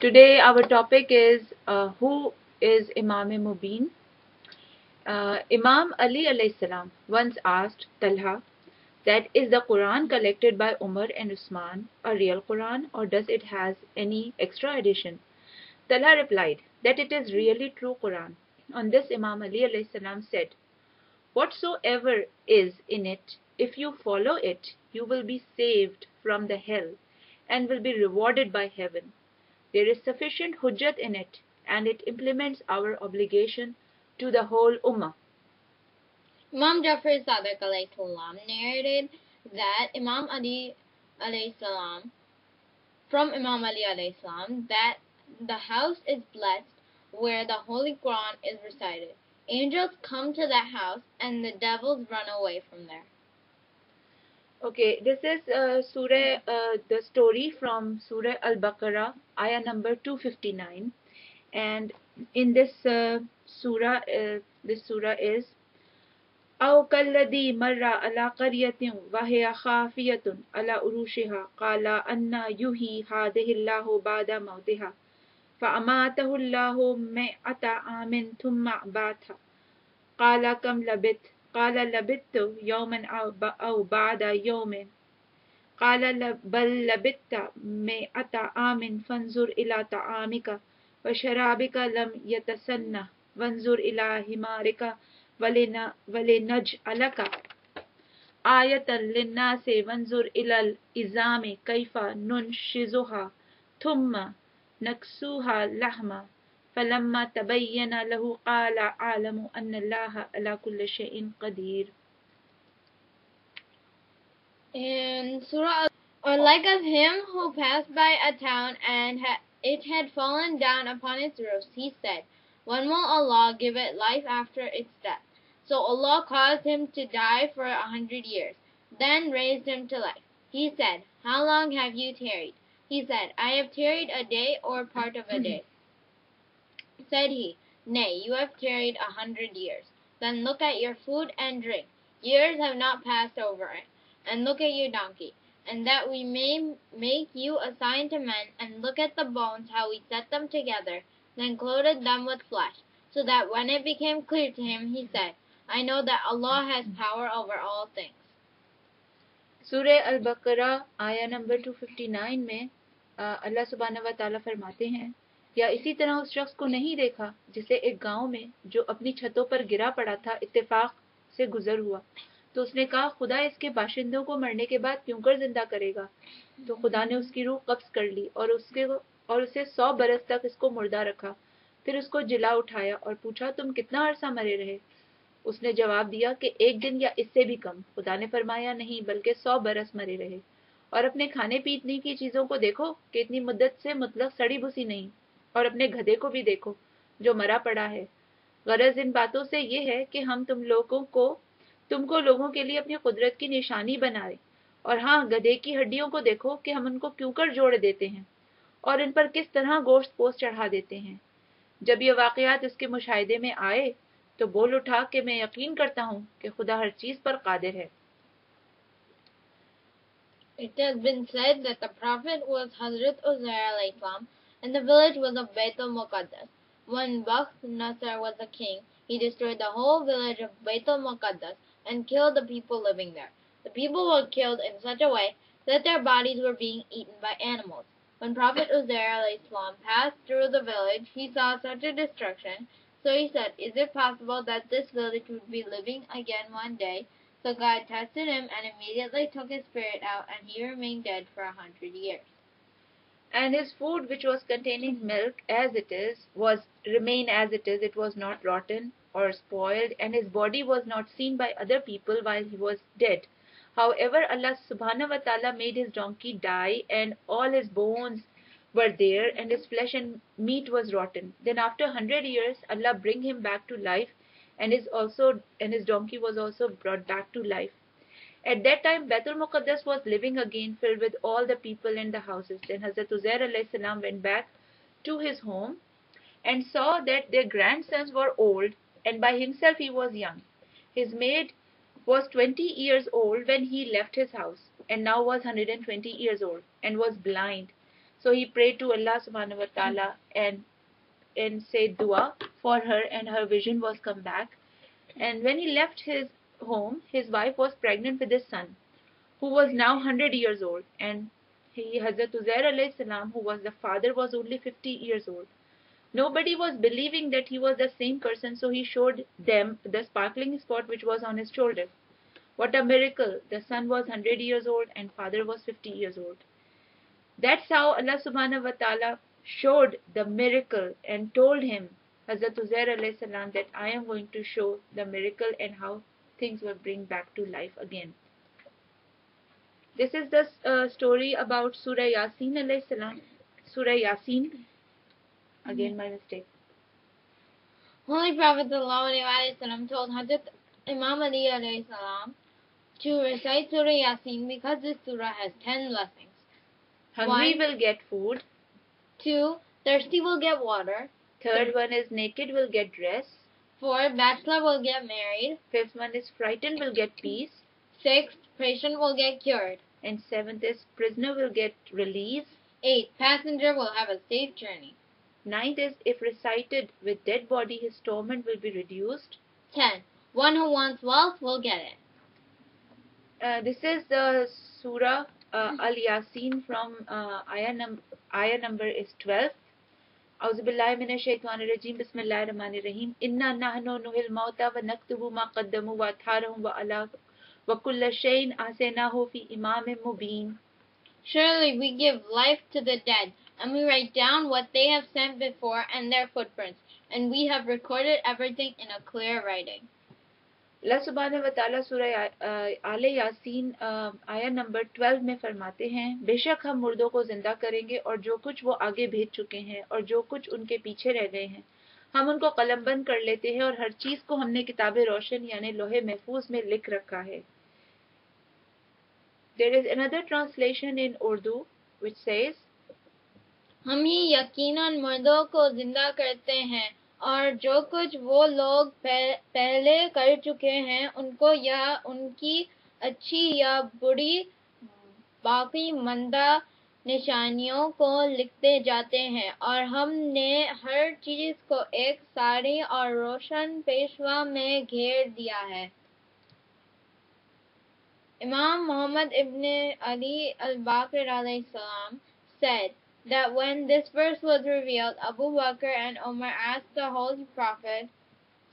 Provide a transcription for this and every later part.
Today our topic is who is Imam Mubin. Imam Ali alayhi salam once asked Talha that is the Quran collected by Umar and Usman a real Quran or does it has any extra addition? Talha replied that it is really true Quran. On this Imam Ali alayhi salam said, whatsoever is in it, if you follow it, you will be saved from the hell and will be rewarded by heaven. There is sufficient hujjat in it, and it implements our obligation to the whole ummah. Imam Jafar Sadiq narrated that Imam Ali salam, from Imam Ali salam, that the house is blessed where the Holy Quran is recited. Angels come to that house and the devils run away from there. Okay, this is the story from Surah Al-Baqarah, ayah number 259. And in this surah is أو كالذي مر على قرية وهي خافية على عروشها قال أنى يحيي هذه الله بعد موتها فأماته الله 100 عام ثم بعثه قال كم لبثت قال لبثت يوما أو بعد يوم قال بل لبثت 100 عام فانظر إلى طعامك وشرابك لم يتسنه وانظر إلى حمارك ولنجعلك آية للناس وانظر إلى العظام كيف ننشزها ثم نكسوها لحما فلما تبين له قال أعلم أن الله على كل شيء قدير. In Surah or like of him who passed by a town and it had fallen down upon its roofs, he said, when will Allah give it life after its death? So Allah caused him to die for 100 years, then raised him to life. He said, how long have you tarried? He said, I have tarried a day or part of a day. Said he, nay, you have tarried 100 years. Then look at your food and drink. Years have not passed over it. And look at your donkey, and that we may make you a sign to men, and look at the bones, how we set them together, then clothed them with flesh, so that when it became clear to him, he said, I know that Allah has power over all things. सूरह अल-बकरा आया number 259 में अल्लाह सुब्हानहू व तआला फरमाते हैं, या इसी तरह उस शख्स को नहीं देखा जिसे एक गांव में जो अपनी छतों पर गिरा पड़ा था इत्तेफाक से गुजर हुआ, तो उसने कहा खुदा इसके बाशिंदों को मरने के बाद क्यों कर जिंदा करेगा? तो खुदा ने उसकी रूह कब्ज कर ली और उसे 100 बरस तक इसको मुर्दा रखा, फिर उसको जिला उठाया और पूछा तुम कितना अरसा मरे रहे? उसने जवाब दिया कि 1 दिन या इससे भी कम। खुदा ने फरमाया नहीं बल्कि 100 बरस मरे रहे। और अपने खाने पीने की चीजों को देखो कि इतनी मुद्दत से मुतलक सड़ी भुसी नहीं, और अपने गधे को भी देखो जो मरा पड़ा है। गरज इन बातों से ये है कि हम तुमको लोगों के लिए अपनी कुदरत की निशानी बनाए। और हाँ, गधे की हड्डियों को देखो कि हम उनको क्यों कर जोड़ देते हैं और इन पर किस तरह गोश्त पोस्ट चढ़ा देते हैं। जब ये वाकयात उसके मुशाहिदे में आए तो बोल उठा कि मैं यकीन करता हूँ कि खुदा हर चीज पर कादिर है। It has been said that the Prophet was Hazrat Uzair alayhi salam, and the village was of Bayt al-Muqaddas. When Bakht Nasr was the king, he destroyed the whole village of Bayt al-Muqaddas and killed the people living there. The people were killed in such a way that their bodies were being eaten by animals. When Prophet Uzair alayhi salam passed through the village, he saw such a destruction. So he said, is it possible that this village would be living again one day? So God tested him and immediately took his spirit out, and he remained dead for 100 years. And his food, which was containing milk as it is, remained as it is. It was not rotten or spoiled, and his body was not seen by other people while he was dead. However, Allah subhanahu wa ta'ala made his donkey die, and all his bones were there, and his flesh and meat was rotten. Then after 100 years, Allah bring him back to life, and his donkey was also brought back to life. At that time, Baitul Muqaddas was living again, filled with all the people and the houses. Then Hazrat Uzair alayhi salam went back to his home and saw that their grandsons were old, and by himself he was young. His maid was 20 years old when he left his house, and now was 120 years old, and was blind. So he prayed to Allah subhanahu wa ta'ala and said dua for her, and her vision was come back. And when he left his home, his wife was pregnant with his son, who was now 100 years old, and Hazrat Uzair alayhi salam, who was the father, was only 50 years old. Nobody was believing that he was the same person, so he showed them the sparkling spot which was on his shoulder. What a miracle! The son was 100 years old and father was 50 years old. That's how Allah subhanahu wa ta'ala showed the miracle and told him, Hazrat Uzair alayhi salam, that I am going to show the miracle and how things will bring back to life again. This is the story about Surah Yasin alayhi salam. Surah Yasin. Again my mistake. Holy Prophet ﷺ told Hazrat Imam Ali alayhi salam to recite Surah Yasin because this surah has 10 blessings. Hungry 1, will get food. 2, thirsty will get water. Third one is naked will get dress. 4, bachelor will get married. Fifth one is frightened will get peace. 6, patient will get cured. And seventh is prisoner will get release. 8, passenger will have a safe journey. Ninth is if recited with dead body, his torment will be reduced. 10, one who wants wealth will get it. This is the Surah Al-Yasin from ayah number is 12. أعوذ بالله من الشيطان الرجيم بسم الله الرحمن الرحيم إنا نحن نحيي الموتى ونكتب ما قدموا وآثارهم وكل شيء أحصيناه في إمام مبين. Surely we give life to the dead, and we write down what they have sent before and their footprints, and we have recorded everything in a clear writing. Allah subhanahu wa ta'ala surah आले यासीन आया number 12 में फरमाते हैं, बेशक हम मुर्दों को जिंदा करेंगे और जो कुछ वो आगे भेज चुके हैं और जो कुछ उनके पीछे रह गए हैं हम उनको कलमबंद कर लेते हैं और हर चीज को हमने किताब रोशन यानी लोहे महफूज में लिख रखा है. There is another translation in Urdu which says, हम ही यकीनन मुर्दों को जिंदा करते हैं और जो कुछ वो लोग पहले कर चुके हैं उनको या उनकी अच्छी या बुरी बाकी मंदा निशानियों को लिखते जाते हैं और हमने हर चीज को एक सारी और रोशन पेशवा में घेर दिया है. Imam Muhammad ibn Ali al-Baqir alayhi salam said that when this verse was revealed, Abu Bakr and Umar asked the Holy Prophet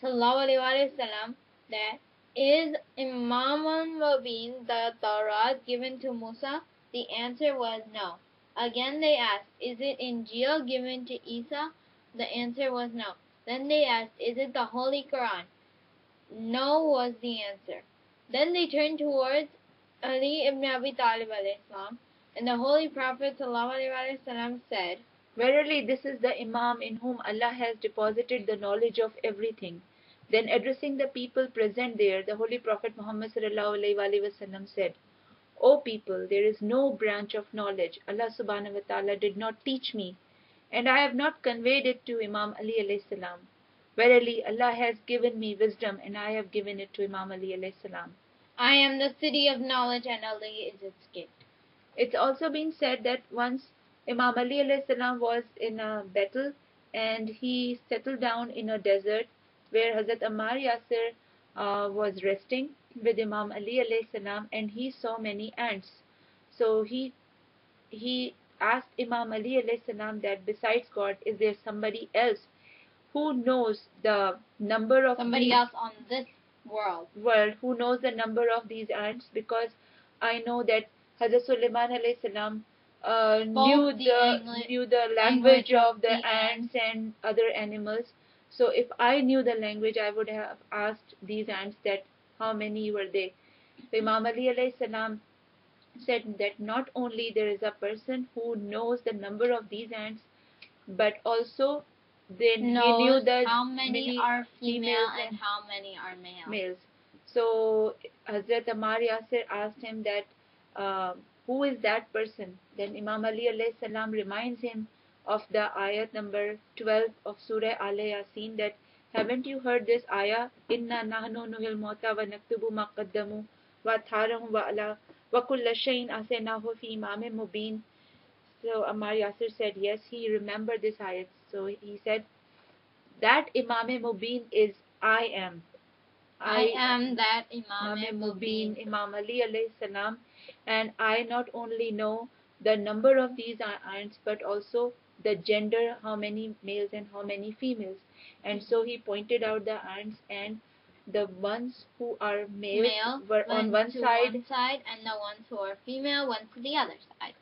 ﷺ that, is Imam al-Mubin the Tawrat given to Musa? The answer was no. Again they asked, is it Injil given to Isa? The answer was no. Then they asked, is it the Holy Quran? No was the answer. Then they turned towards Ali ibn Abi Talib alayhi salam, and the Holy Prophet ﷺ said, verily this is the Imam in whom Allah has deposited the knowledge of everything. Then addressing the people present there, the Holy Prophet Muhammad ﷺ said, O people, there is no branch of knowledge Allah subhanahu wa ta'ala did not teach me, and I have not conveyed it to Imam Ali alayhi salam. Verily Allah has given me wisdom and I have given it to Imam Ali alayhi salam. I am the city of knowledge and Ali is its gate. It's also been said that once Imam Ali alayhi salam was in a battle and he settled down in a desert where Hazrat Ammar Yasir was resting with Imam Ali alayhi salam, and he saw many ants. So he asked Imam Ali alayhi salam that besides God, is there somebody else who knows the number of somebody else on this world who knows the number of these ants, because I know that Hazrat Sulaiman alayhi salam knew the language of the ants and other animals. So if I knew the language, I would have asked these ants that how many were they. So Imam Ali alayhi salam said that not only there is a person who knows the number of these ants, but also then he knew that how many are female and how many are males. So Hazrat Ammar Yasir asked him that who is that person? Then Imam Ali alayhi salam reminds him of the ayat number 12 of Surah Al-Yasin, that haven't you heard this ayah? Inna nahnu nuhil mauta wa naktubu ma qaddamu wa atharahum wa kulla shay'in ahsaynahu fi imamin mubin. So Ammar Yasir said, yes, he remembered this ayat. So he said, that Imam Mubin is I am. I am that Imam Mubin, Mubin. Imam Ali alayhi salam, and I not only know the number of these irons, but also the gender, how many males and how many females. And so he pointed out the irons, and the ones who are male were on one side, and the ones who are female went to the other side.